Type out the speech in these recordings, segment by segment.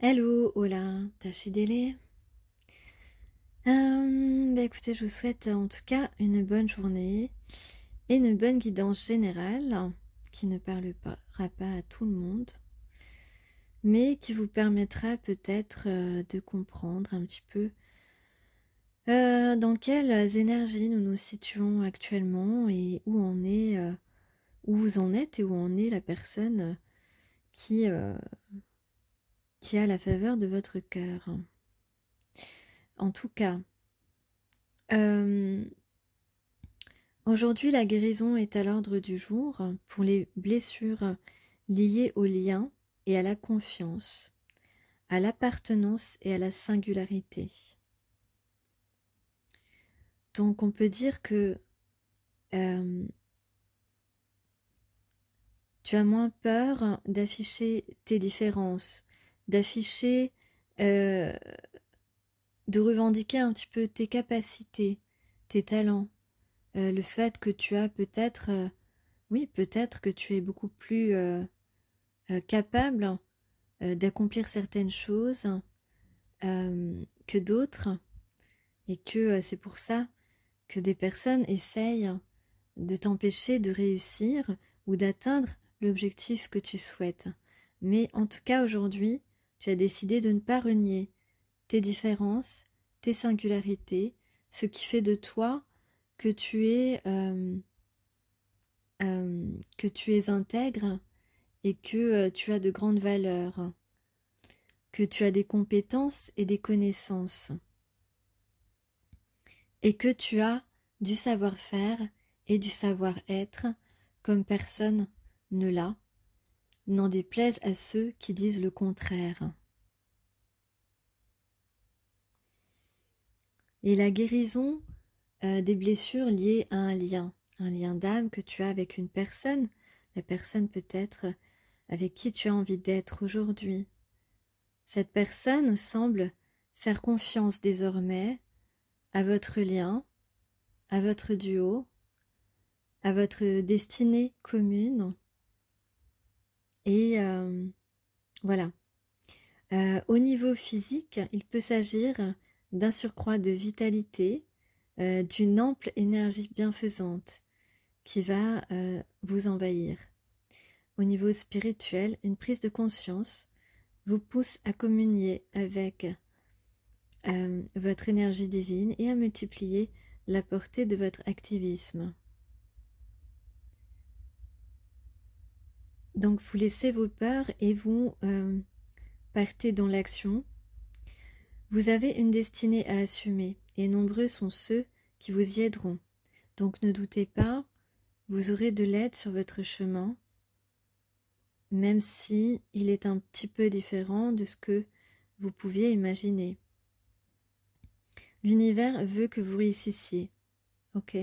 Hello, hola, Tachidele. Écoutez, je vous souhaite en tout cas une bonne journée et une bonne guidance générale qui ne parlera pas à tout le monde, mais qui vous permettra peut-être de comprendre un petit peu dans quelles énergies nous nous situons actuellement et où on est, où vous en êtes et où en est la personne qui, euh, qui a la faveur de votre cœur. En tout cas, euh, aujourd'hui, la guérison est à l'ordre du jour pour les blessures liées au lien et à la confiance, à l'appartenance et à la singularité. Donc on peut dire que euh, tu as moins peur d'afficher tes différences, d'afficher, euh, de revendiquer un petit peu tes capacités, tes talents, le fait que tu as peut-être, oui, peut-être que tu es beaucoup plus capable d'accomplir certaines choses que d'autres et que c'est pour ça que des personnes essayent de t'empêcher de réussir ou d'atteindre l'objectif que tu souhaites. Mais en tout cas aujourd'hui, tu as décidé de ne pas renier tes différences, tes singularités, ce qui fait de toi que que tu es intègre et que tu as de grandes valeurs, que tu as des compétences et des connaissances, et que tu as du savoir-faire et du savoir-être comme personne ne l'a, n'en déplaise à ceux qui disent le contraire. Et la guérison des blessures liées à un lien d'âme que tu as avec une personne, la personne peut-être avec qui tu as envie d'être aujourd'hui. Cette personne semble faire confiance désormais à votre lien, à votre duo, à votre destinée commune. Et voilà. Au niveau physique, il peut s'agir d'un surcroît de vitalité, d'une ample énergie bienfaisante qui va vous envahir. Au niveau spirituel, une prise de conscience vous pousse à communier avec votre énergie divine et à multiplier la portée de votre activisme. Donc vous laissez vos peurs et vous partez dans l'action. Vous avez une destinée à assumer et nombreux sont ceux qui vous y aideront. Donc ne doutez pas, vous aurez de l'aide sur votre chemin, même si il est un petit peu différent de ce que vous pouviez imaginer. L'univers veut que vous réussissiez, ok?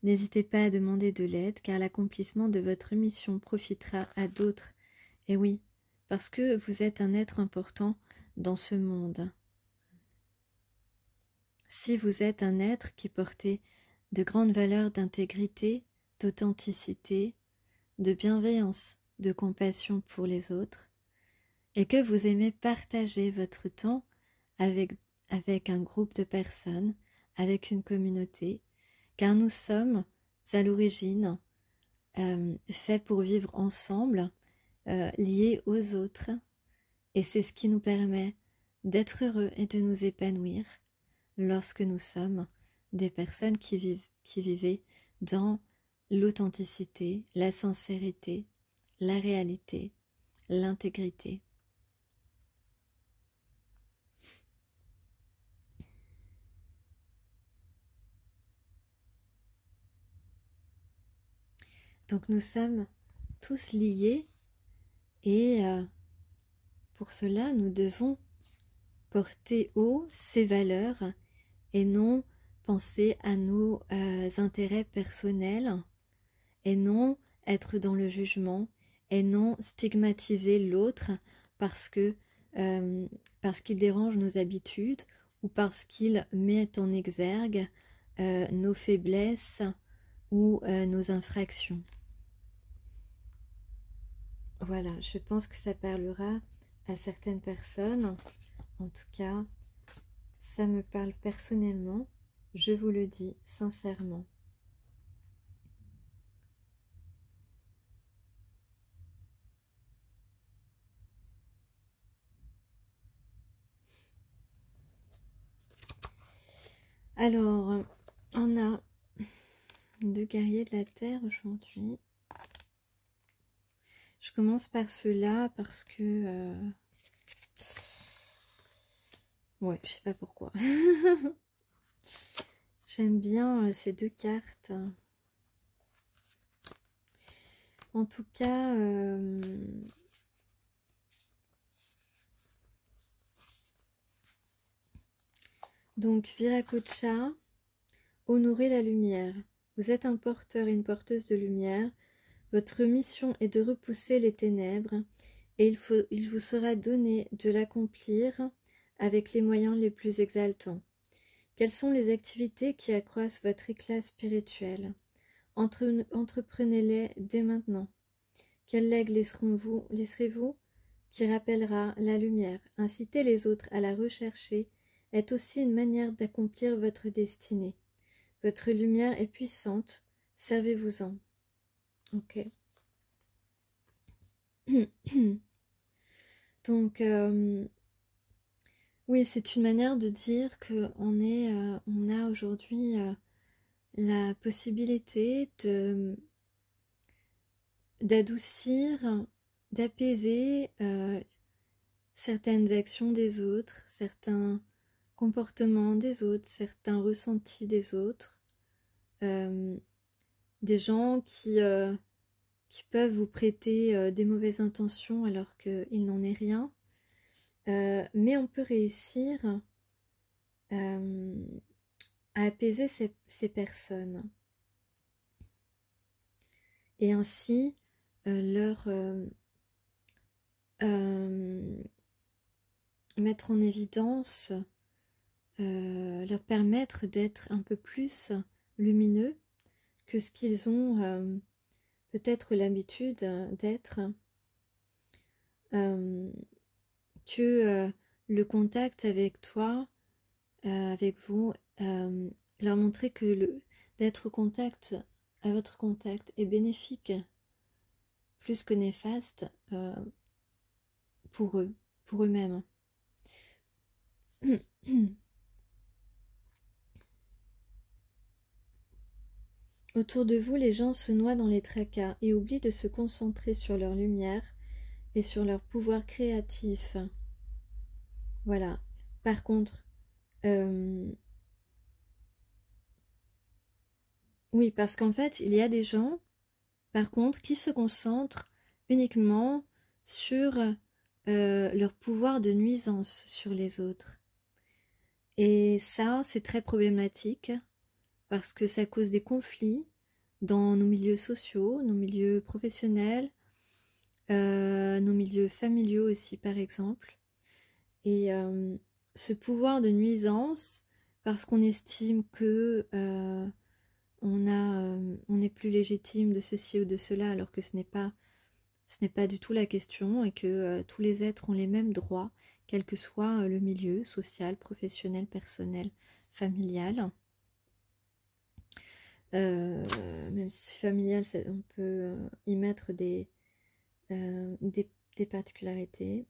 N'hésitez pas à demander de l'aide car l'accomplissement de votre mission profitera à d'autres. Et oui, parce que vous êtes un être important dans ce monde. Si vous êtes un être qui portait de grandes valeurs d'intégrité, d'authenticité, de bienveillance, de compassion pour les autres, et que vous aimez partager votre temps avec un groupe de personnes, avec une communauté, car nous sommes à l'origine faits pour vivre ensemble, liés aux autres, et c'est ce qui nous permet d'être heureux et de nous épanouir lorsque nous sommes des personnes qui vivaient dans l'authenticité, la sincérité, la réalité, l'intégrité. Donc nous sommes tous liés et pour cela nous devons porter haut ces valeurs et non penser à nos intérêts personnels et non être dans le jugement et non stigmatiser l'autre parce que parce qu'il dérange nos habitudes ou parce qu'il met en exergue nos faiblesses ou nos infractions. Voilà, je pense que ça parlera à certaines personnes. En tout cas, ça me parle personnellement. Je vous le dis sincèrement. Alors, on a 2 guerriers de la terre aujourd'hui. Je commence par ceux-là parce que... ouais, je sais pas pourquoi. J'aime bien ces 2 cartes. En tout cas... donc, Viracocha, honorer la lumière. Vous êtes un porteur et une porteuse de lumière. Votre mission est de repousser les ténèbres et il vous sera donné de l'accomplir avec les moyens les plus exaltants. Quelles sont les activités qui accroissent votre éclat spirituel? Entreprenez-les dès maintenant. Quel legs laisserez-vous qui rappellera la lumière? Inciter les autres à la rechercher est aussi une manière d'accomplir votre destinée. Votre lumière est puissante, servez-vous-en. Ok. Donc, oui, c'est une manière de dire qu'on on a aujourd'hui la possibilité d'adoucir, d'apaiser certaines actions des autres, certains comportements des autres, certains ressentis des autres, des gens qui peuvent vous prêter des mauvaises intentions alors qu'il n'en est rien. Mais on peut réussir à apaiser ces personnes et ainsi leur mettre en évidence, leur permettre d'être un peu plus lumineux que ce qu'ils ont peut-être l'habitude d'être, que le contact avec toi, avec vous, leur montrer que d'être à votre contact est bénéfique plus que néfaste pour eux, pour eux-mêmes. Autour de vous, les gens se noient dans les tracas et oublient de se concentrer sur leur lumière et sur leur pouvoir créatif. Voilà. Par contre, oui, parce qu'en fait, il y a des gens, par contre, qui se concentrent uniquement sur leur pouvoir de nuisance sur les autres. Et ça, c'est très problématique parce que ça cause des conflits dans nos milieux sociaux, nos milieux professionnels, nos milieux familiaux aussi, par exemple. Et ce pouvoir de nuisance, parce qu'on estime que on est plus légitime de ceci ou de cela, alors que ce n'est pas du tout la question, et que tous les êtres ont les mêmes droits, quel que soit le milieu social, professionnel, personnel, familial. Même si familial, on peut y mettre des particularités.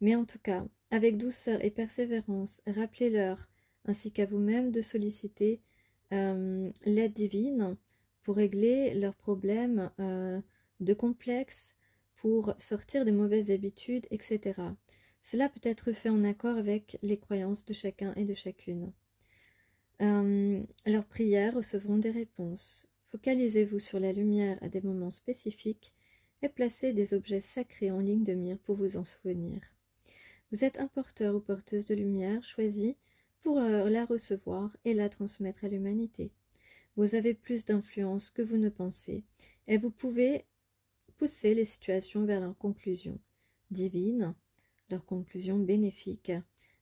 Mais en tout cas, avec douceur et persévérance, rappelez-leur, ainsi qu'à vous-même, de solliciter l'aide divine pour régler leurs problèmes de complexe, pour sortir des mauvaises habitudes, etc. Cela peut être fait en accord avec les croyances de chacun et de chacune. Leurs prières recevront des réponses. Focalisez-vous sur la lumière à des moments spécifiques et placez des objets sacrés en ligne de mire pour vous en souvenir. Vous êtes un porteur ou porteuse de lumière choisi pour la recevoir et la transmettre à l'humanité. Vous avez plus d'influence que vous ne pensez et vous pouvez pousser les situations vers leur conclusion divine, leur conclusion bénéfique.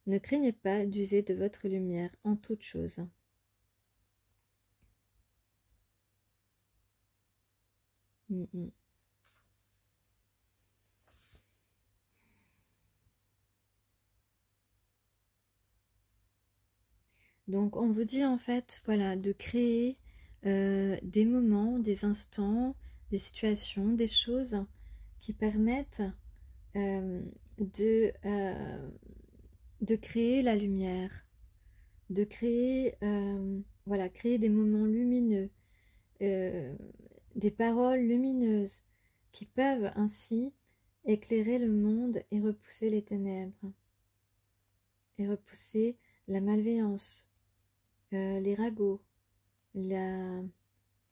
Ne craignez pas d'user de votre lumière en toute chose. Donc on vous dit en fait, voilà, de créer des moments, des instants, des situations, des choses qui permettent euh, de, euh, de créer la lumière, de créer, voilà, créer des moments lumineux, euh, des paroles lumineuses qui peuvent ainsi éclairer le monde et repousser les ténèbres, et repousser la malveillance, les ragots, le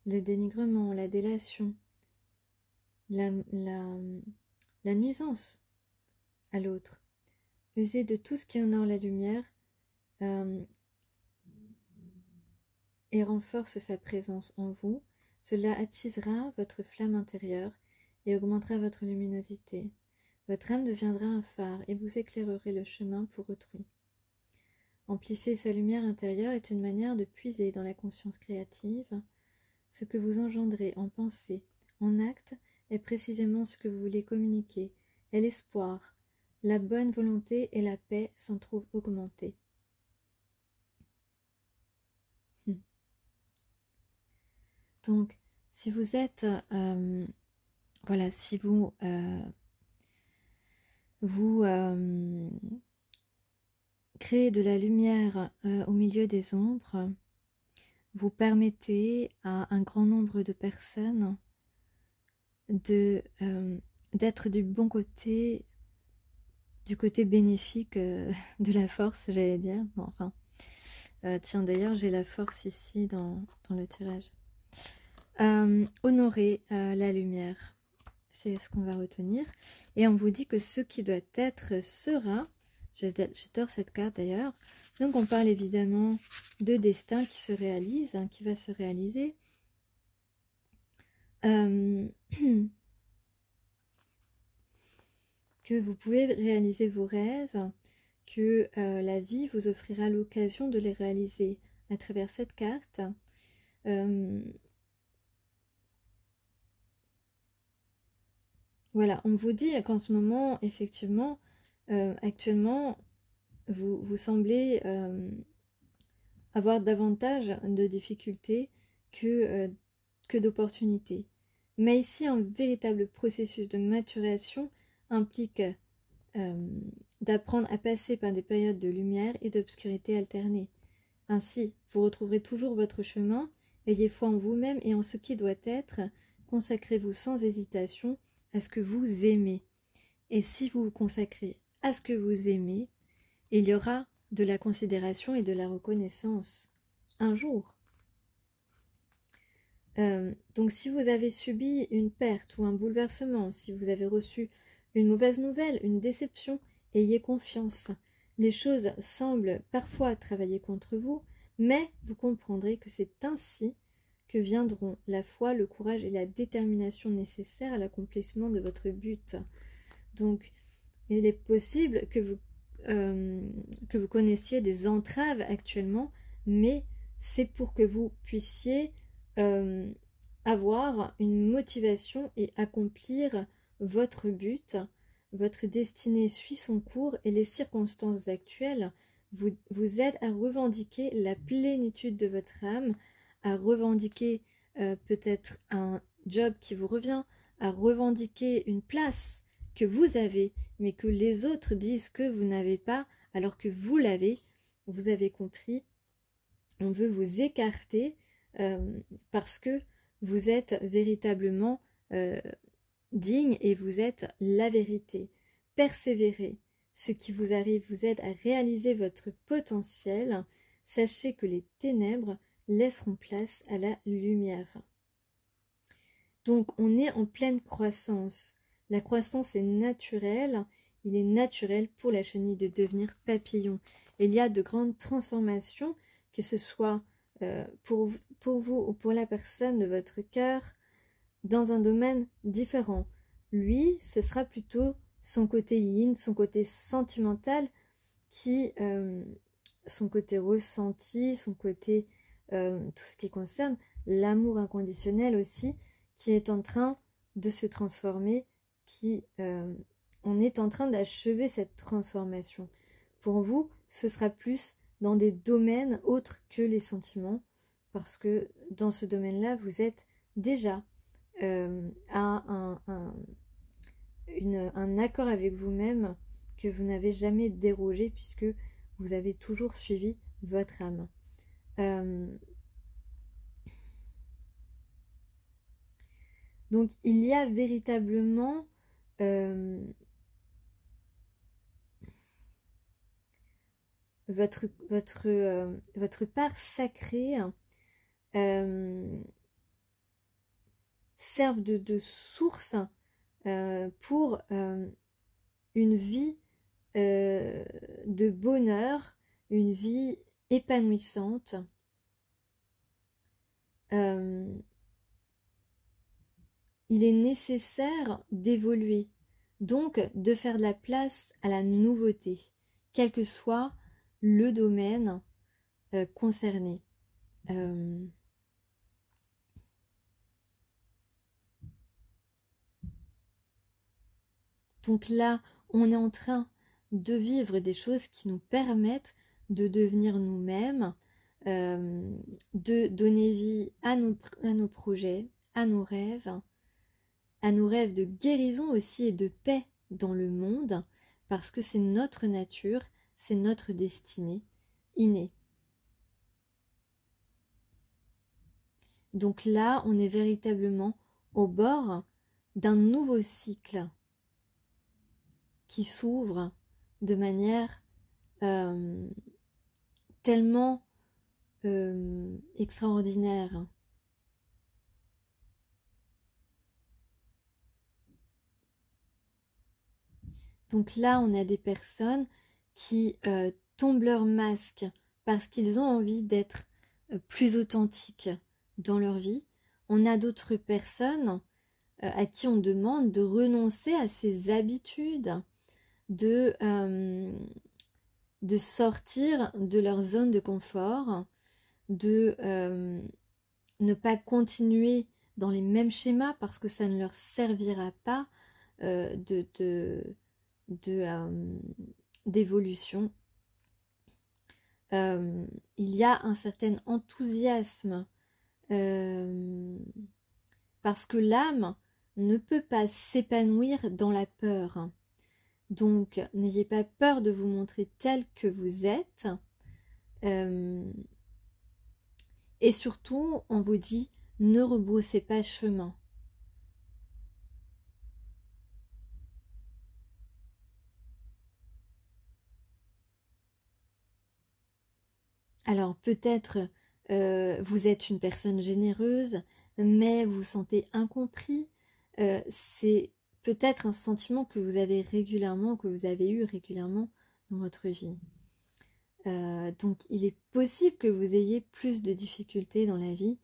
dénigrement, la délation, la, la, la nuisance à l'autre. Usez de tout ce qui honore la lumière euh, et renforce sa présence en vous. Cela attisera votre flamme intérieure et augmentera votre luminosité. Votre âme deviendra un phare et vous éclairerez le chemin pour autrui. Amplifier sa lumière intérieure est une manière de puiser dans la conscience créative. Ce que vous engendrez en pensée, en acte, est précisément ce que vous voulez communiquer, et l'espoir, la bonne volonté et la paix s'en trouvent augmentés. Donc, si vous êtes, voilà, si vous créez de la lumière au milieu des ombres, vous permettez à un grand nombre de personnes d'être du bon côté, du côté bénéfique de la force, j'allais dire. Bon, enfin, tiens, d'ailleurs, j'ai la force ici dans le tirage. Honorer la lumière, c'est ce qu'on va retenir. Et on vous dit que ce qui doit être sera. J'adore cette carte d'ailleurs. Donc on parle évidemment de destin qui se réalise, hein, qui va se réaliser. Que vous pouvez réaliser vos rêves, que la vie vous offrira l'occasion de les réaliser à travers cette carte. Voilà, on vous dit qu'en ce moment, effectivement, actuellement, vous semblez avoir davantage de difficultés que d'opportunités. Mais ici, un véritable processus de maturation implique d'apprendre à passer par des périodes de lumière et d'obscurité alternées. Ainsi, vous retrouverez toujours votre chemin, ayez foi en vous-même et en ce qui doit être, consacrez-vous sans hésitation à ce que vous aimez. Et si vous vous consacrez à ce que vous aimez, il y aura de la considération et de la reconnaissance un jour. Donc si vous avez subi une perte ou un bouleversement, si vous avez reçu une mauvaise nouvelle, une déception, ayez confiance. Les choses semblent parfois travailler contre vous, mais vous comprendrez que c'est ainsi que viendront la foi, le courage et la détermination nécessaires à l'accomplissement de votre but. Donc, il est possible que vous connaissiez des entraves actuellement, mais c'est pour que vous puissiez avoir une motivation et accomplir votre but. Votre destinée suit son cours et les circonstances actuelles vous aident à revendiquer la plénitude de votre âme, à revendiquer peut-être un job qui vous revient, à revendiquer une place que vous avez, mais que les autres disent que vous n'avez pas, alors que vous l'avez. Vous avez compris, on veut vous écarter parce que vous êtes véritablement digne et vous êtes la vérité. Persévérez. Ce qui vous arrive vous aide à réaliser votre potentiel. Sachez que les ténèbres laisseront place à la lumière. Donc on est en pleine croissance. La croissance est naturelle. Il est naturel pour la chenille de devenir papillon. Il y a de grandes transformations, que ce soit pour vous ou pour la personne de votre cœur, dans un domaine différent. Lui, ce sera plutôt son côté yin, son côté sentimental, son côté ressenti, son côté tout ce qui concerne l'amour inconditionnel aussi, qui est en train de se transformer, on est en train d'achever cette transformation. Pour vous, ce sera plus dans des domaines autres que les sentiments, parce que dans ce domaine-là, vous êtes déjà à un accord avec vous-même que vous n'avez jamais dérogé, puisque vous avez toujours suivi votre âme. Donc il y a véritablement votre part sacrée servent de source pour une vie de bonheur, une vie épanouissante. Il est nécessaire d'évoluer, donc de faire de la place à la nouveauté, quel que soit le domaine concerné. Donc là, on est en train de vivre des choses qui nous permettent de devenir nous-mêmes, de donner vie à nos projets, à nos rêves de guérison aussi et de paix dans le monde, parce que c'est notre nature, c'est notre destinée innée. Donc là, on est véritablement au bord d'un nouveau cycle qui s'ouvre de manière tellement extraordinaire. Donc là, on a des personnes qui tombent leur masque parce qu'ils ont envie d'être plus authentiques dans leur vie. On a d'autres personnes à qui on demande de renoncer à ses habitudes, de sortir de leur zone de confort, de ne pas continuer dans les mêmes schémas parce que ça ne leur servira pas d'évolution. Il y a un certain enthousiasme parce que l'âme ne peut pas s'épanouir dans la peur. Donc, n'ayez pas peur de vous montrer tel que vous êtes. Et surtout, on vous dit, ne rebroussez pas chemin. Alors, peut-être vous êtes une personne généreuse, mais vous vous sentez incompris. C'est peut-être un sentiment que vous avez régulièrement, que vous avez eu régulièrement dans votre vie. Donc il est possible que vous ayez plus de difficultés dans la vie,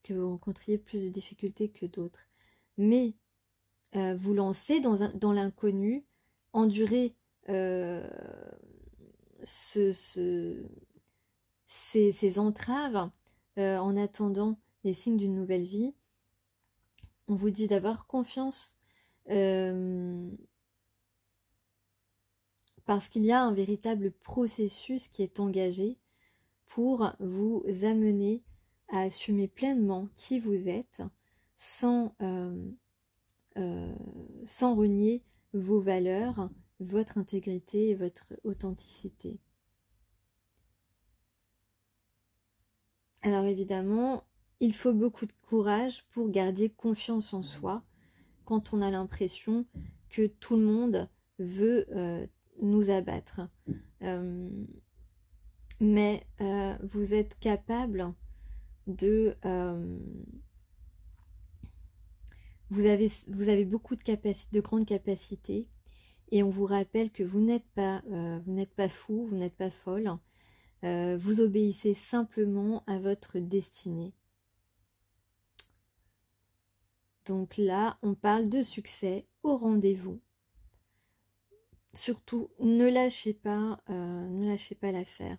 que vous rencontriez plus de difficultés que d'autres. Mais vous lancez dans l'inconnu, endurer ces entraves en attendant les signes d'une nouvelle vie. On vous dit d'avoir confiance parce qu'il y a un véritable processus qui est engagé pour vous amener à assumer pleinement qui vous êtes sans renier vos valeurs, votre intégrité et votre authenticité. Alors évidemment, il faut beaucoup de courage pour garder confiance en soi quand on a l'impression que tout le monde veut nous abattre. Mais vous êtes capable de... vous avez beaucoup de grandes capacités et on vous rappelle que vous n'êtes pas fou, vous n'êtes pas folle. Vous obéissez simplement à votre destinée. Donc là, on parle de succès au rendez-vous. Surtout, ne lâchez pas l'affaire.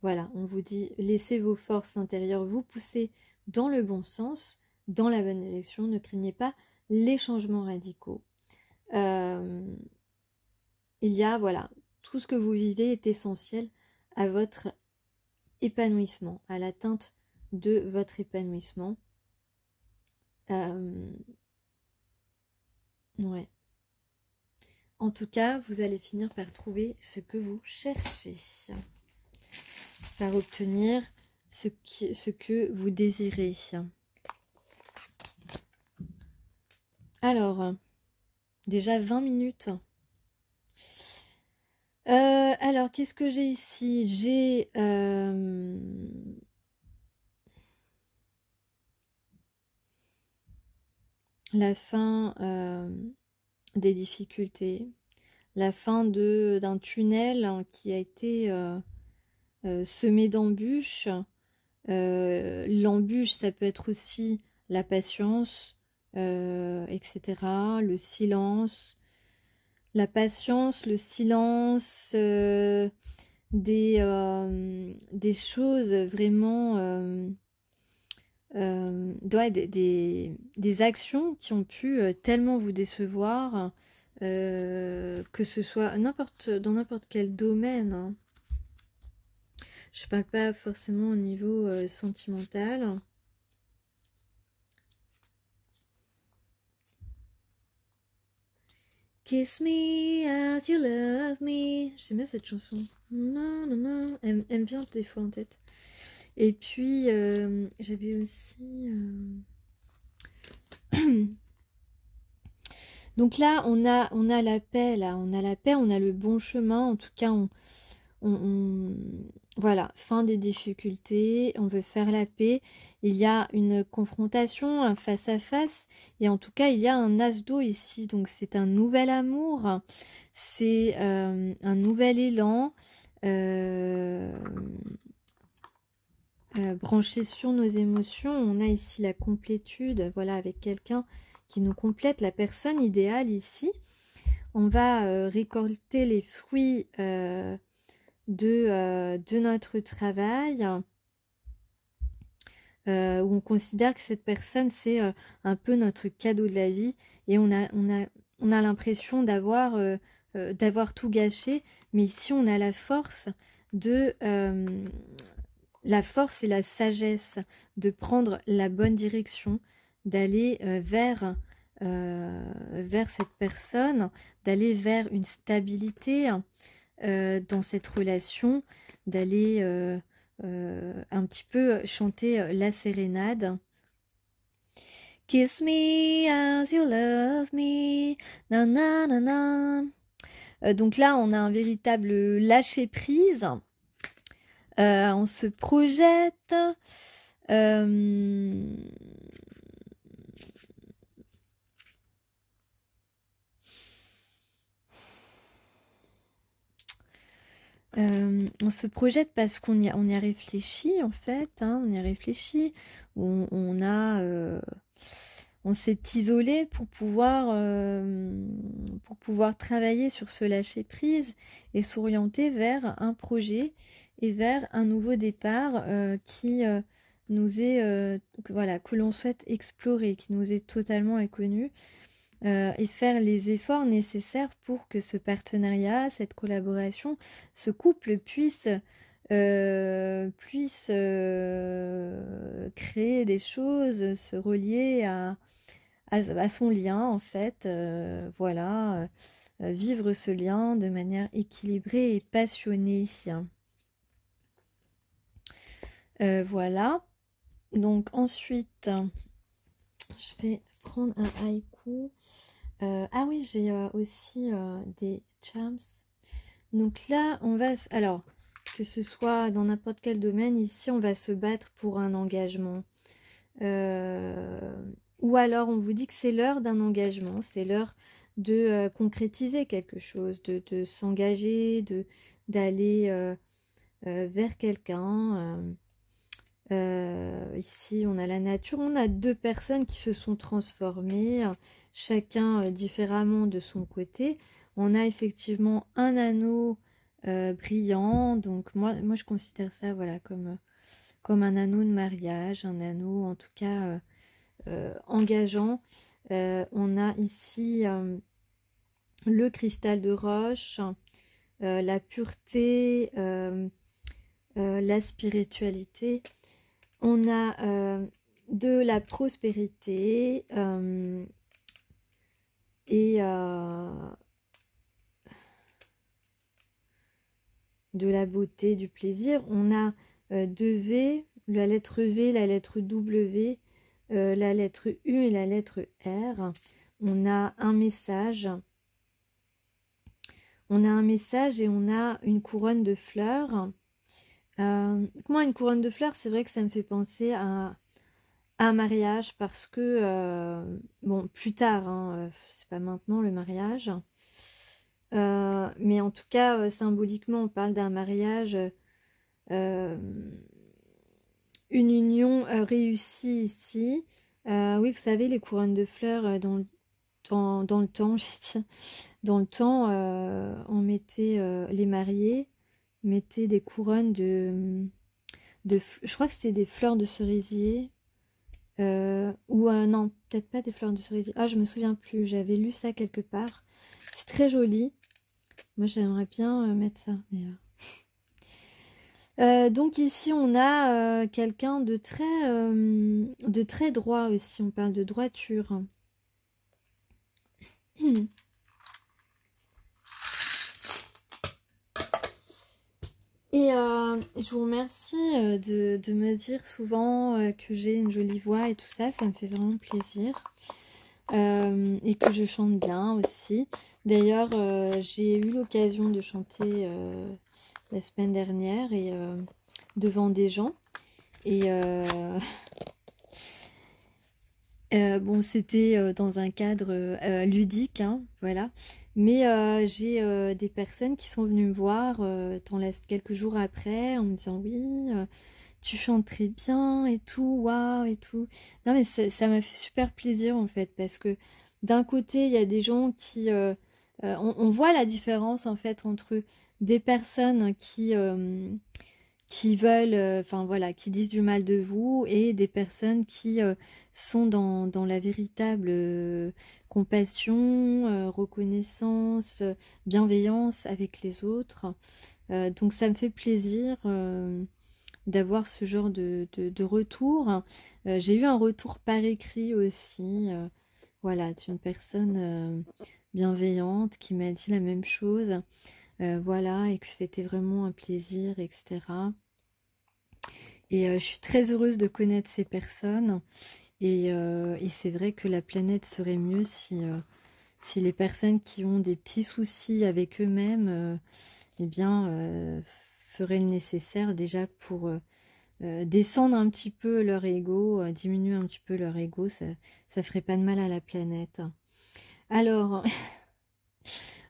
Voilà, on vous dit, laissez vos forces intérieures vous pousser dans le bon sens, dans la bonne direction. Ne craignez pas les changements radicaux. il y a, voilà, tout ce que vous vivez est essentiel à votre épanouissement, à l'atteinte de votre épanouissement. Ouais. En tout cas, vous allez finir par trouver ce que vous cherchez, par obtenir ce que vous désirez. Alors, déjà 20 minutes. Alors, qu'est-ce que j'ai ici? J'ai la fin des difficultés, la fin d'un tunnel qui a été semé d'embûches. L'embûche, ça peut être aussi la patience, etc. Le silence. La patience, le silence, des choses vraiment... ouais, des actions qui ont pu tellement vous décevoir, que ce soit dans n'importe quel domaine, hein. Je parle pas forcément au niveau sentimental. Kiss me as you love me. J'aime bien cette chanson. Non, non, non. Elle me vient des fois en tête. Et puis, j'avais aussi... Donc là, on a la paix, là. On a la paix, on a le bon chemin. En tout cas, voilà, fin des difficultés. On veut faire la paix. Il y a une confrontation, un face-à-face. Et en tout cas, il y a un as d'eau ici. Donc, c'est un nouvel amour. C'est un nouvel élan. Branché sur nos émotions, on a ici la complétude, voilà, avec quelqu'un qui nous complète, la personne idéale ici. On va récolter les fruits de notre travail, où on considère que cette personne, c'est un peu notre cadeau de la vie, et on a l'impression d'avoir tout gâché, mais ici on a la force de... la force et la sagesse de prendre la bonne direction, d'aller vers cette personne, d'aller vers une stabilité dans cette relation, d'aller un petit peu chanter la sérénade. Kiss me as you love me, na na na na. Donc là, on a un véritable lâcher-prise. On se projette. On se projette parce qu'on y a réfléchi, en fait, hein, on y a réfléchi. On s'est isolé pour pouvoir travailler sur ce lâcher-prise et s'orienter vers un projet et vers un nouveau départ qui nous est, voilà, que l'on souhaite explorer, qui nous est totalement inconnu, et faire les efforts nécessaires pour que ce partenariat, cette collaboration, ce couple puisse créer des choses, se relier à son lien, en fait, voilà, vivre ce lien de manière équilibrée et passionnée. Voilà. Donc ensuite, je vais prendre un haïku. Ah oui, j'ai aussi des charms. Donc là, on va... Alors, que ce soit dans n'importe quel domaine, ici, on va se battre pour un engagement. Ou alors, on vous dit que c'est l'heure d'un engagement. C'est l'heure de concrétiser quelque chose, de s'engager, d'aller vers quelqu'un. Ici, on a la nature. On a deux personnes qui se sont transformées, chacun différemment de son côté. On a effectivement un anneau brillant. Donc, moi, je considère ça, voilà, comme un anneau de mariage, un anneau, en tout cas, engageant. On a ici le cristal de roche, la pureté, la spiritualité. On a de la prospérité et de la beauté, du plaisir. On a deux V, la lettre V, la lettre W, la lettre U et la lettre R. On a un message. On a un message et on a une couronne de fleurs. Moi, une couronne de fleurs, c'est vrai que ça me fait penser à un mariage parce que, bon, plus tard, hein, c'est pas maintenant le mariage. Mais en tout cas, symboliquement, on parle d'un mariage, une union réussie ici. Oui, vous savez, les couronnes de fleurs dans le temps, j'ai dit, dans le temps, on mettait les mariés mettaient des couronnes je crois que c'était des fleurs de cerisier. Ou non, peut-être pas des fleurs de cerisier. Ah, je me souviens plus, j'avais lu ça quelque part. C'est très joli. Moi, j'aimerais bien mettre ça, d'ailleurs. Donc ici, on a quelqu'un de très droit aussi. On parle de droiture. Et je vous remercie de me dire souvent que j'ai une jolie voix et tout ça. Ça me fait vraiment plaisir. Et que je chante bien aussi. D'ailleurs, j'ai eu l'occasion de chanter la semaine dernière et devant des gens. Et bon, c'était dans un cadre ludique, hein, voilà. Mais j'ai des personnes qui sont venues me voir quelques jours après en me disant oui, tu chantes très bien et tout, waouh et tout. Non mais ça m'a fait super plaisir en fait parce que d'un côté il y a des gens on voit la différence en fait entre des personnes qui veulent, enfin voilà, qui disent du mal de vous et des personnes qui sont dans la véritable compassion, reconnaissance, bienveillance avec les autres. Donc ça me fait plaisir d'avoir ce genre de retour. J'ai eu un retour par écrit aussi, voilà, d'une personne bienveillante qui m'a dit la même chose. Voilà, et que c'était vraiment un plaisir, etc. Et je suis très heureuse de connaître ces personnes. Et c'est vrai que la planète serait mieux si les personnes qui ont des petits soucis avec eux-mêmes, eh bien, feraient le nécessaire déjà pour descendre un petit peu leur ego, diminuer un petit peu leur ego, ça ferait pas de mal à la planète. Alors,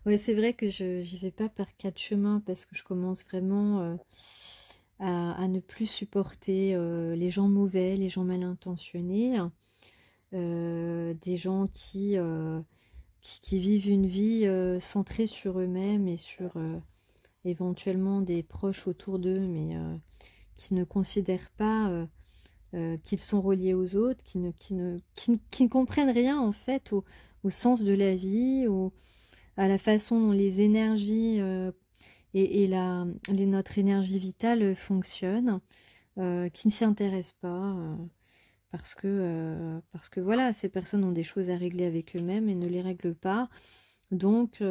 ouais, c'est vrai que j'y vais pas par quatre chemins parce que je commence vraiment à ne plus supporter les gens mauvais, les gens mal intentionnés, des gens qui vivent une vie centrée sur eux-mêmes et sur éventuellement des proches autour d'eux, mais qui ne considèrent pas qu'ils sont reliés aux autres, qui ne comprennent rien en fait au sens de la vie, à la façon dont les énergies notre énergie vitale fonctionne, qui ne s'y intéressent pas, parce que voilà, ces personnes ont des choses à régler avec eux-mêmes et ne les règlent pas. Donc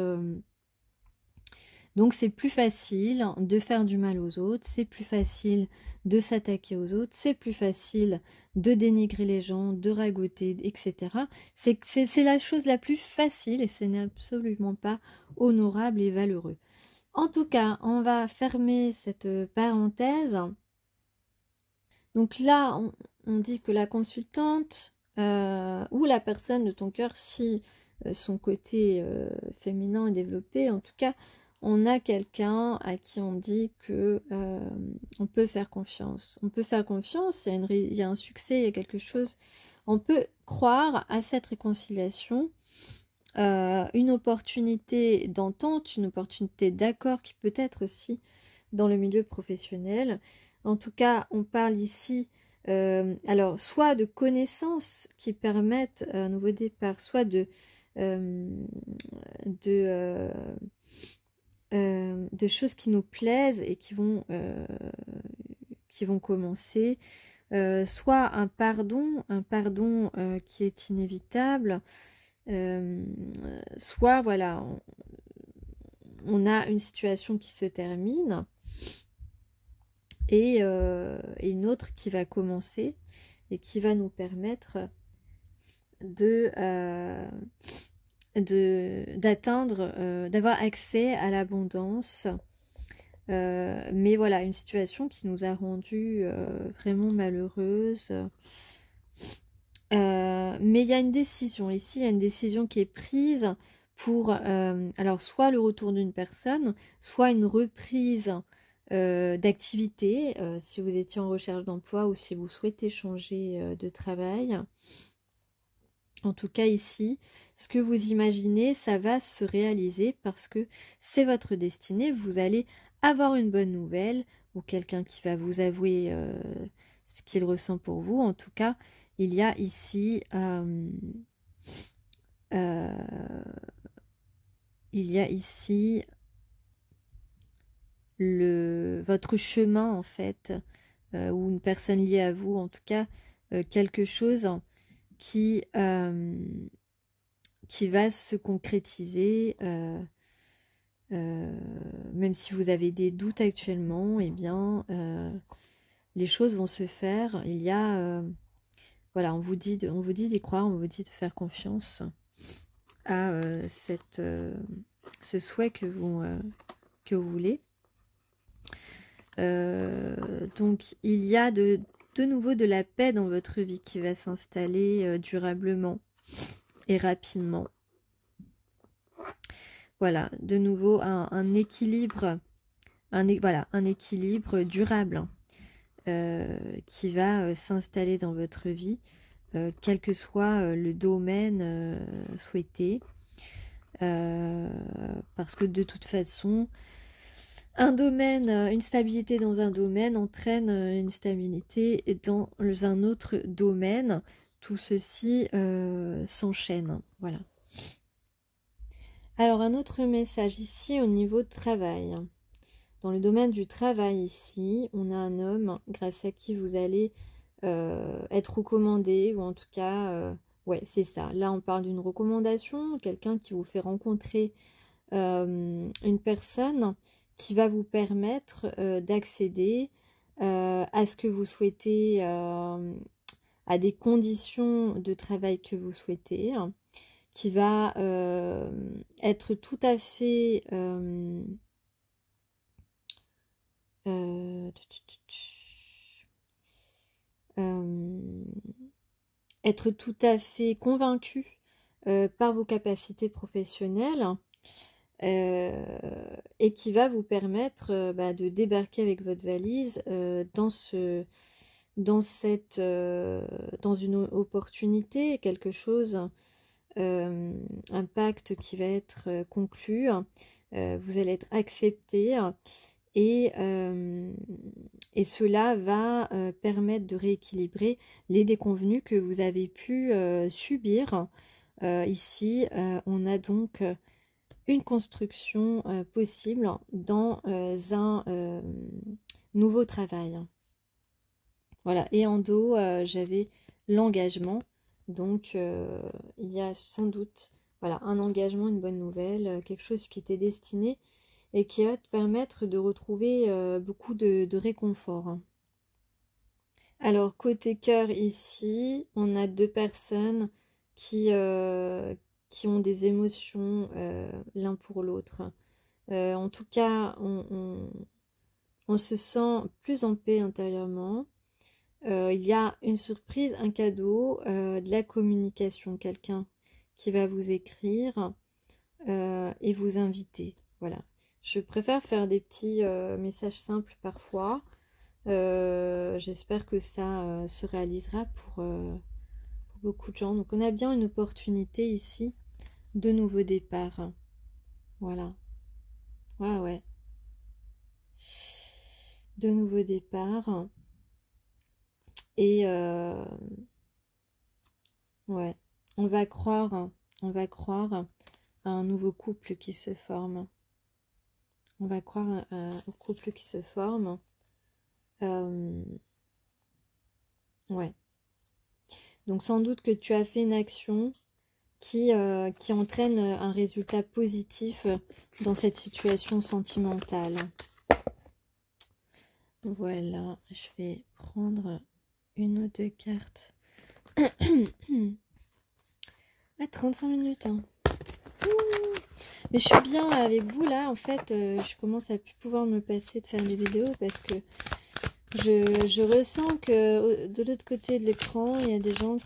c'est plus facile de faire du mal aux autres, c'est plus facile de s'attaquer aux autres, c'est plus facile de dénigrer les gens, de ragoter, etc. C'est la chose la plus facile et ce n'est absolument pas honorable et valeureux. En tout cas, on va fermer cette parenthèse. Donc là, on dit que la consultante ou la personne de ton cœur, si son côté féminin est développé, en tout cas, on a quelqu'un à qui on dit que on peut faire confiance. On peut faire confiance, il y a un succès, il y a quelque chose. On peut croire à cette réconciliation. Une opportunité d'entente, une opportunité d'accord qui peut être aussi dans le milieu professionnel. En tout cas, on parle ici alors soit de connaissances qui permettent un nouveau départ, soit de, de choses qui nous plaisent et qui vont commencer. Soit un pardon qui est inévitable, soit voilà, on a une situation qui se termine et une autre qui va commencer et qui va nous permettre d'atteindre, d'avoir accès à l'abondance. Mais voilà, une situation qui nous a rendu vraiment malheureuses. Mais il y a une décision ici, il y a une décision qui est prise pour alors soit le retour d'une personne, soit une reprise d'activité, si vous étiez en recherche d'emploi ou si vous souhaitez changer de travail. En tout cas ici, ce que vous imaginez, ça va se réaliser parce que c'est votre destinée. Vous allez avoir une bonne nouvelle ou quelqu'un qui va vous avouer ce qu'il ressent pour vous. En tout cas, il y a ici votre chemin en fait, ou une personne liée à vous, en tout cas quelque chose qui va se concrétiser, même si vous avez des doutes actuellement, eh bien les choses vont se faire. Il y a voilà, on vous dit d'y croire, on vous dit de faire confiance à ce souhait que vous voulez. Donc il y a de nouveau de la paix dans votre vie qui va s'installer durablement et rapidement. Voilà, de nouveau un équilibre, un équilibre durable qui va s'installer dans votre vie, quel que soit le domaine souhaité, parce que de toute façon, un domaine, une stabilité dans un domaine entraîne une stabilité dans un autre domaine. Tout ceci s'enchaîne. Voilà. Alors, un autre message ici au niveau de travail. Dans le domaine du travail ici, on a un homme grâce à qui vous allez être recommandé, ou en tout cas, ouais, c'est ça. Là, on parle d'une recommandation, quelqu'un qui vous fait rencontrer une personne qui va vous permettre d'accéder à ce que vous souhaitez, à des conditions de travail que vous souhaitez, qui va être tout à fait être tout à fait convaincu par vos capacités professionnelles, et qui va vous permettre de débarquer avec votre valise dans une opportunité, quelque chose, un pacte qui va être conclu, vous allez être accepté, et cela va permettre de rééquilibrer les déconvenues que vous avez pu subir. Ici, on a donc une construction possible dans un nouveau travail. Voilà, et en dos, j'avais l'engagement. Donc, il y a sans doute voilà, un engagement, une bonne nouvelle, quelque chose qui était destiné et qui va te permettre de retrouver beaucoup de réconfort. Alors, côté cœur ici, on a deux personnes qui ont des émotions l'un pour l'autre. En tout cas, on se sent plus en paix intérieurement. Il y a une surprise, un cadeau, de la communication, quelqu'un qui va vous écrire et vous inviter. Voilà. Je préfère faire des petits messages simples parfois. J'espère que ça se réalisera pour beaucoup de gens. Donc on a bien une opportunité ici de nouveau départ. Voilà. Ouais. De nouveau départ. Et ouais, on va croire on va croire à un nouveau couple qui se forme. On va croire au couple qui se forme. Ouais. Donc sans doute que tu as fait une action qui entraîne un résultat positif dans cette situation sentimentale. Voilà, je vais prendre une ou deux cartes. À 35 minutes. Hein. Mais je suis bien avec vous là. En fait, je commence à plus pouvoir me passer de faire des vidéos parce que je ressens que de l'autre côté de l'écran, il y a des gens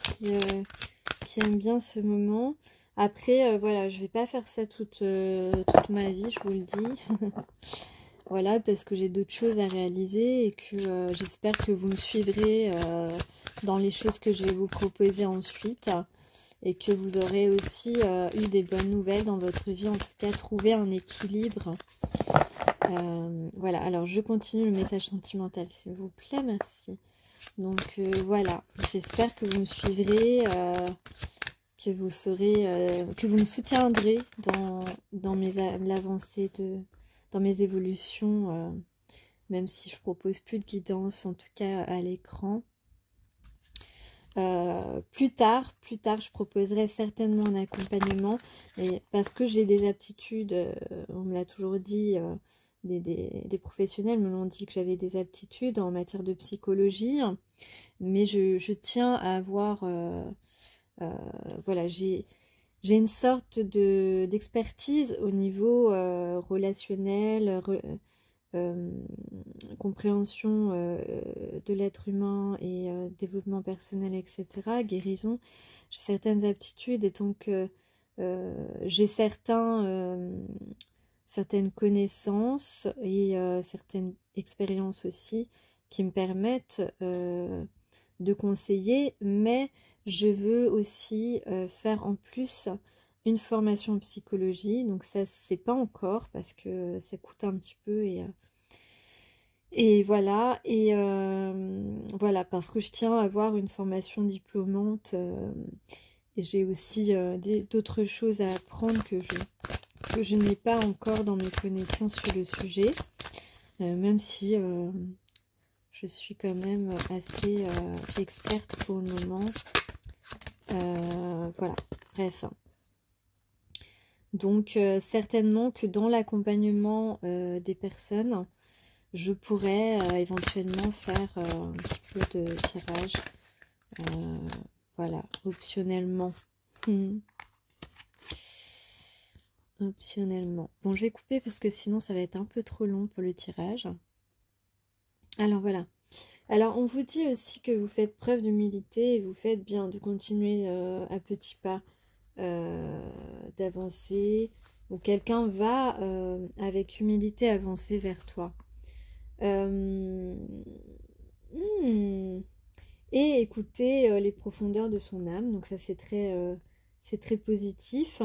qui aiment bien ce moment. Après, voilà, je vais pas faire ça toute ma vie, je vous le dis. Voilà, parce que j'ai d'autres choses à réaliser et que j'espère que vous me suivrez dans les choses que je vais vous proposer ensuite. Et que vous aurez aussi eu des bonnes nouvelles dans votre vie, en tout cas trouver un équilibre. Voilà, alors je continue le message sentimental, s'il vous plaît, merci. Donc voilà, j'espère que vous me suivrez, que vous saurez, que vous me soutiendrez dans l'avancée dans mes évolutions, même si je propose plus de guidance, en tout cas à l'écran. Plus tard, je proposerai certainement un accompagnement, et parce que j'ai des aptitudes, on me l'a toujours dit, des professionnels me l'ont dit que j'avais des aptitudes en matière de psychologie, mais je tiens à avoir, voilà, j'ai une sorte d'expertise au niveau relationnel, compréhension de l'être humain et développement personnel, etc., guérison. J'ai certaines aptitudes et donc j'ai certaines connaissances et certaines expériences aussi qui me permettent de conseiller, mais je veux aussi faire en plus une formation en psychologie, donc ça c'est pas encore parce que ça coûte un petit peu et voilà, voilà, parce que je tiens à avoir une formation diplômante et j'ai aussi d'autres choses à apprendre que je n'ai pas encore dans mes connaissances sur le sujet, même si je suis quand même assez experte pour le moment. Voilà, bref. Donc certainement que dans l'accompagnement des personnes, je pourrais éventuellement faire un petit peu de tirage, voilà, optionnellement. Optionnellement. Bon, je vais couper parce que sinon ça va être un peu trop long pour le tirage. Alors voilà. Alors on vous dit aussi que vous faites preuve d'humilité et vous faites bien de continuer à petits pas d'avancer, ou quelqu'un va avec humilité avancer vers toi. Et écouter les profondeurs de son âme, donc ça c'est très positif.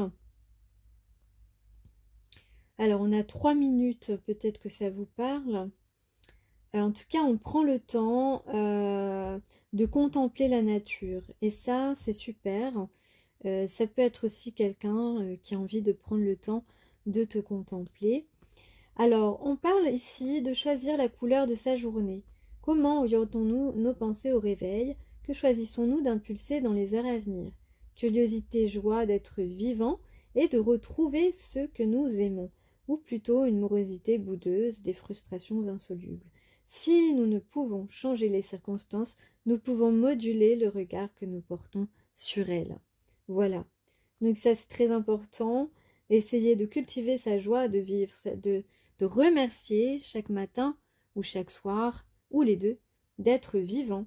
Alors on a 3 minutes, peut-être que ça vous parle. En tout cas on prend le temps de contempler la nature et ça c'est super. Ça peut être aussi quelqu'un qui a envie de prendre le temps de te contempler. Alors, on parle ici de choisir la couleur de sa journée. Comment orientons-nous nos pensées au réveil? Que choisissons-nous d'impulser dans les heures à venir? Curiosité, joie d'être vivant et de retrouver ce que nous aimons, ou plutôt une morosité boudeuse, des frustrations insolubles. Si nous ne pouvons changer les circonstances, nous pouvons moduler le regard que nous portons sur elles. Voilà. Donc ça, c'est très important. Essayer de cultiver sa joie de vivre, de remercier chaque matin ou chaque soir, ou les deux, d'être vivant,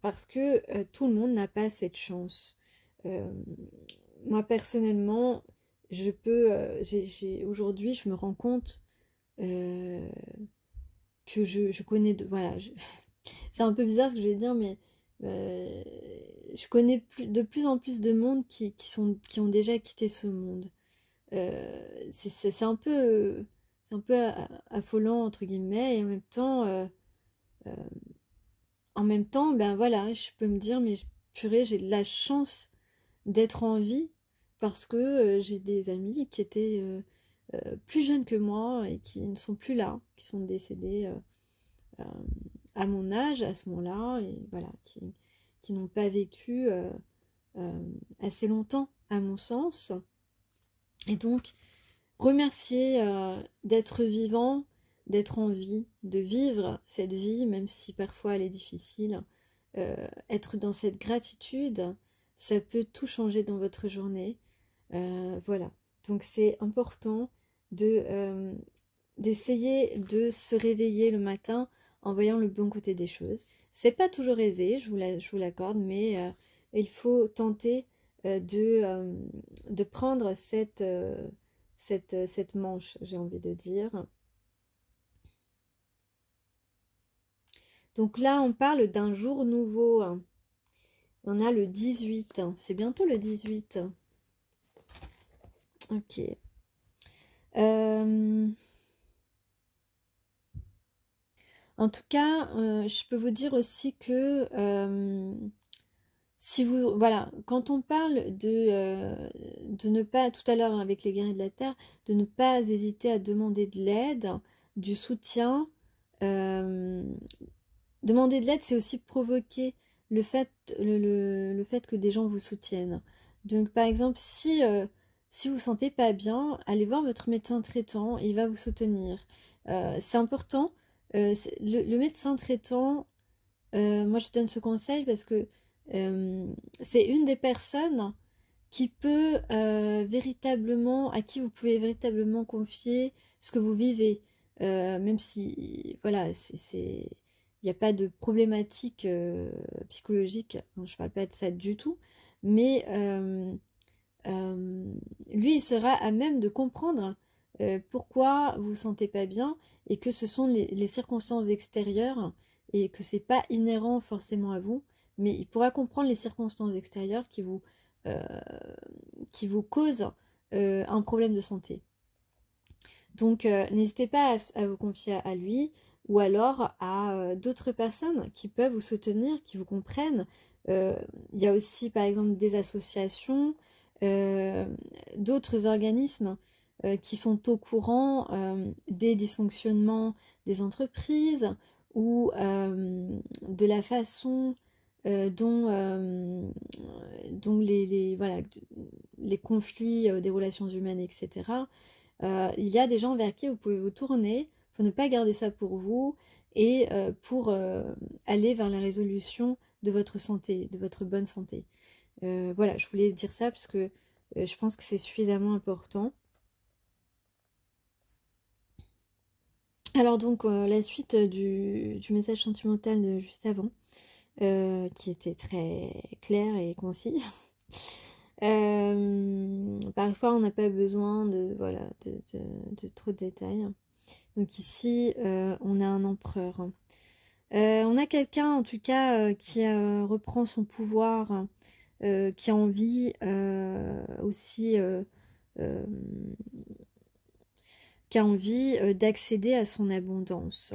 parce que tout le monde n'a pas cette chance. Moi, personnellement, aujourd'hui, je me rends compte que je connais... Voilà, c'est un peu bizarre ce que je vais dire, mais je connais de plus en plus de monde qui ont déjà quitté ce monde. C'est un peu affolant entre guillemets, et en même temps ben voilà, je peux me dire mais purée, j'ai de la chance d'être en vie parce que j'ai des amis qui étaient plus jeunes que moi et qui ne sont plus là, qui sont décédés euh, à mon âge à ce moment-là, et voilà, qui n'ont pas vécu assez longtemps à mon sens. Et donc, remercier d'être vivant, d'être en vie, de vivre cette vie, même si parfois elle est difficile. Être dans cette gratitude, ça peut tout changer dans votre journée. Voilà, donc c'est important d'essayer de se réveiller le matin en voyant le bon côté des choses. C'est pas toujours aisé, je vous l'accorde, mais il faut tenter de prendre cette manche, j'ai envie de dire. Donc là, on parle d'un jour nouveau. On a le 18. C'est bientôt le 18. Ok. En tout cas, je peux vous dire aussi que si vous, voilà, quand on parle de ne pas, tout à l'heure avec les guerriers de la terre, de ne pas hésiter à demander de l'aide, du soutien. Demander de l'aide, c'est aussi provoquer le fait que des gens vous soutiennent. Donc par exemple, si vous ne vous sentez pas bien, allez voir votre médecin traitant, il va vous soutenir. C'est important. Le médecin traitant, moi je donne ce conseil parce que c'est une des personnes qui peut véritablement, à qui vous pouvez véritablement confier ce que vous vivez. Même si, voilà, il n'y a pas de problématique psychologique, je ne parle pas de ça du tout, mais lui, il sera à même de comprendre pourquoi vous ne vous sentez pas bien et que ce sont les circonstances extérieures et que c'est pas inhérent forcément à vous, mais il pourra comprendre les circonstances extérieures euh, qui vous causent un problème de santé. Donc, n'hésitez pas à vous confier à lui ou alors à d'autres personnes qui peuvent vous soutenir, qui vous comprennent. Il y a aussi, par exemple, des associations, d'autres organismes qui sont au courant des dysfonctionnements des entreprises ou de la façon dont voilà, les conflits des relations humaines, etc. Il y a des gens vers qui vous pouvez vous tourner pour ne pas garder ça pour vous et pour aller vers la résolution de votre santé, de votre bonne santé. Voilà, je voulais dire ça parce que je pense que c'est suffisamment important. Alors donc, la suite du message sentimental de juste avant, qui était très clair et concis. Parfois, on n'a pas besoin voilà, de trop de détails. Donc ici, on a un empereur. On a quelqu'un, en tout cas, qui reprend son pouvoir, qui a envie aussi... qui a envie d'accéder à son abondance.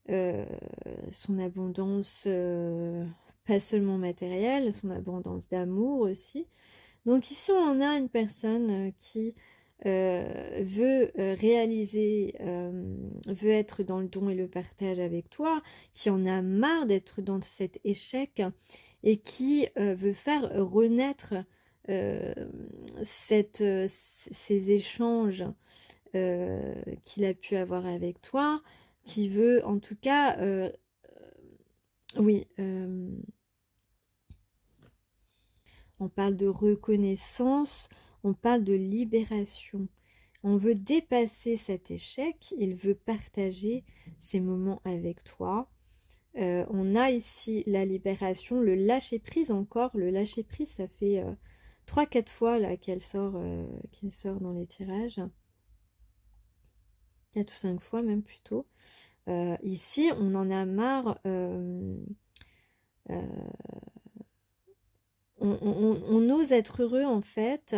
Son abondance, pas seulement matérielle, son abondance d'amour aussi. Donc ici, on a une personne qui veut réaliser, veut être dans le don et le partage avec toi, qui en a marre d'être dans cet échec et qui veut faire renaître ces échanges qu'il a pu avoir avec toi, qui veut en tout cas, oui, on parle de reconnaissance, on parle de libération. On veut dépasser cet échec, il veut partager ces moments avec toi. On a ici la libération, le lâcher-prise encore. Le lâcher-prise, ça fait 3-4 fois là qu'elle sort dans les tirages. 4 ou 5 fois même plutôt. Ici, on en a marre. On ose être heureux en fait.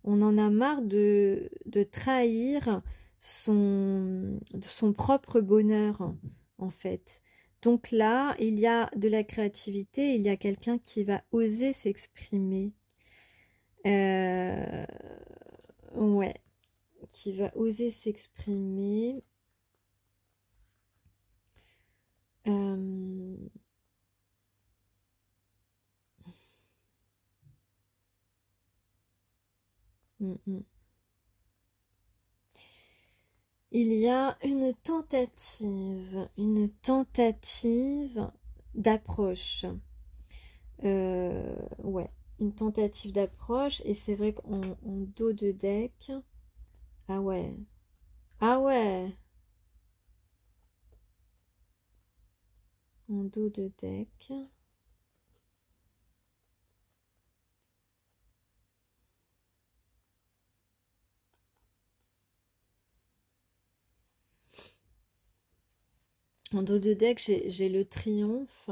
On en a marre de trahir son propre bonheur en fait. Donc là, il y a de la créativité, il y a quelqu'un qui va oser s'exprimer. Euh, ouais, qui va oser s'exprimer. Euh, Il y a une tentative d'approche. Ouais, une tentative d'approche. Et c'est vrai qu'en dos de deck, ah ouais, ah ouais, en dos de deck. En dos de deck, j'ai le triomphe.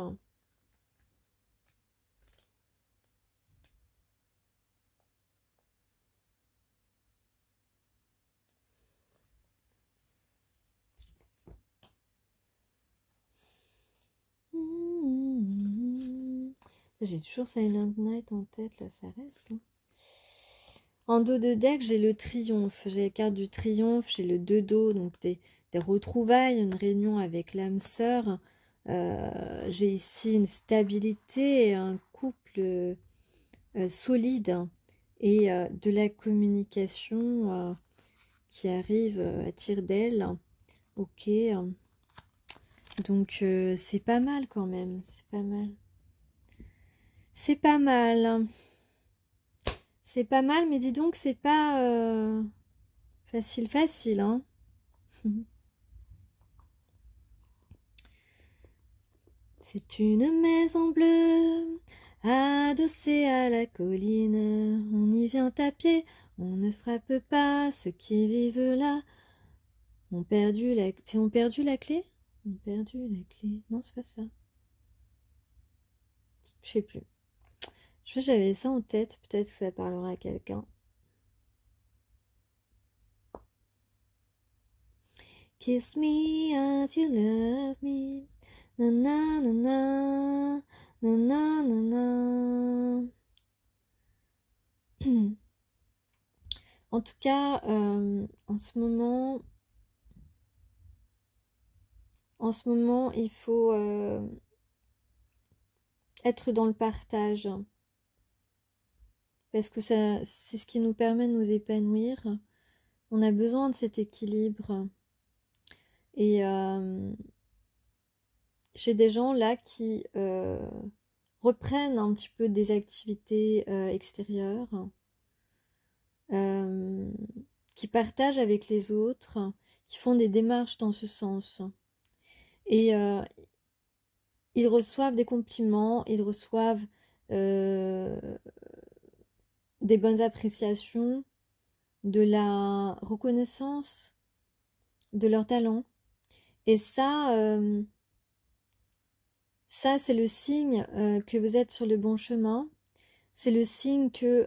J'ai toujours Silent Night en tête, là, ça reste. Hein. En dos de deck, j'ai le triomphe. J'ai les cartes du triomphe, j'ai le 2 dos, donc des retrouvailles, une réunion avec l'âme sœur. J'ai ici une stabilité, un couple solide et de la communication qui arrive à tire d'aile. Ok, donc c'est pas mal quand même, c'est pas mal. C'est pas mal. C'est pas mal, mais dis donc, c'est pas facile, facile, hein. C'est une maison bleue, adossée à la colline. On y vient à pied, on ne frappe pas ceux qui vivent là. On perdu la... C'est on perdu la clé? On perdu la clé. Non, c'est pas ça. Je sais plus. Je sais j'avais ça en tête, peut-être que ça parlera à quelqu'un. Kiss me as you love me. Na na na na. Na na na na. En tout cas, en ce moment, il faut être dans le partage. Parce que c'est ce qui nous permet de nous épanouir. On a besoin de cet équilibre. Et j'ai des gens là qui reprennent un petit peu des activités extérieures, qui partagent avec les autres, qui font des démarches dans ce sens. Et ils reçoivent des compliments, ils reçoivent des bonnes appréciations, de la reconnaissance de leur talent. Et ça c'est le signe que vous êtes sur le bon chemin. C'est le signe que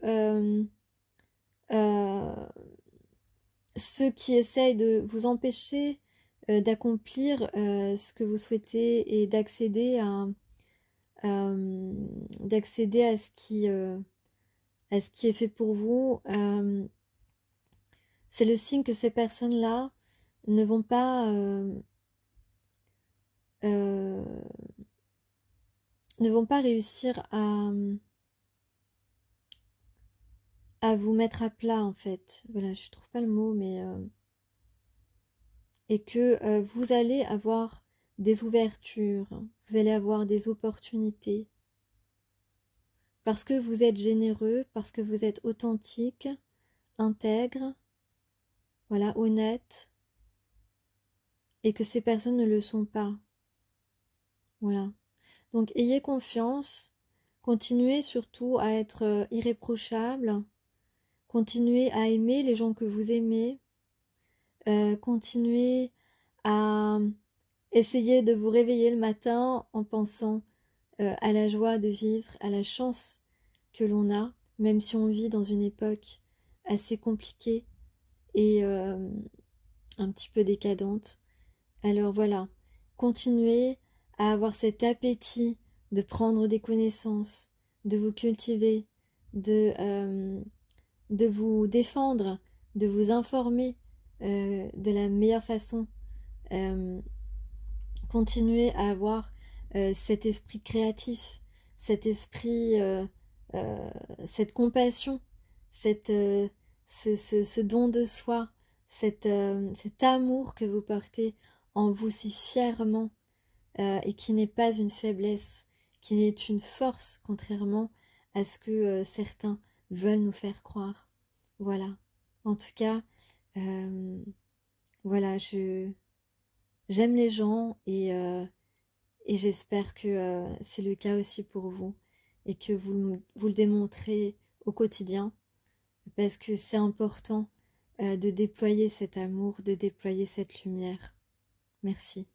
ceux qui essayent de vous empêcher d'accomplir ce que vous souhaitez et d'accéder à ce qui est fait pour vous, c'est le signe que ces personnes-là ne vont pas réussir à vous mettre à plat en fait. Voilà, je trouve pas le mot, mais et que vous allez avoir des ouvertures, vous allez avoir des opportunités. Parce que vous êtes généreux, parce que vous êtes authentique, intègre, voilà, honnête, et que ces personnes ne le sont pas. Voilà. Donc ayez confiance, continuez surtout à être irréprochable, continuez à aimer les gens que vous aimez, continuez à essayer de vous réveiller le matin en pensant à la joie de vivre, à la chance que l'on a, même si on vit dans une époque assez compliquée et un petit peu décadente. Alors voilà, continuez à avoir cet appétit de prendre des connaissances, de vous cultiver, de de vous défendre, de vous informer de la meilleure façon. Continuez à avoir cet esprit créatif, cet esprit, cette compassion, ce don de soi, cet amour que vous portez en vous si fièrement et qui n'est pas une faiblesse, qui est une force, contrairement à ce que certains veulent nous faire croire. Voilà. En tout cas, voilà, j'aime les gens et j'espère que c'est le cas aussi pour vous et que vous le démontrez au quotidien parce que c'est important de déployer cet amour, de déployer cette lumière. Merci.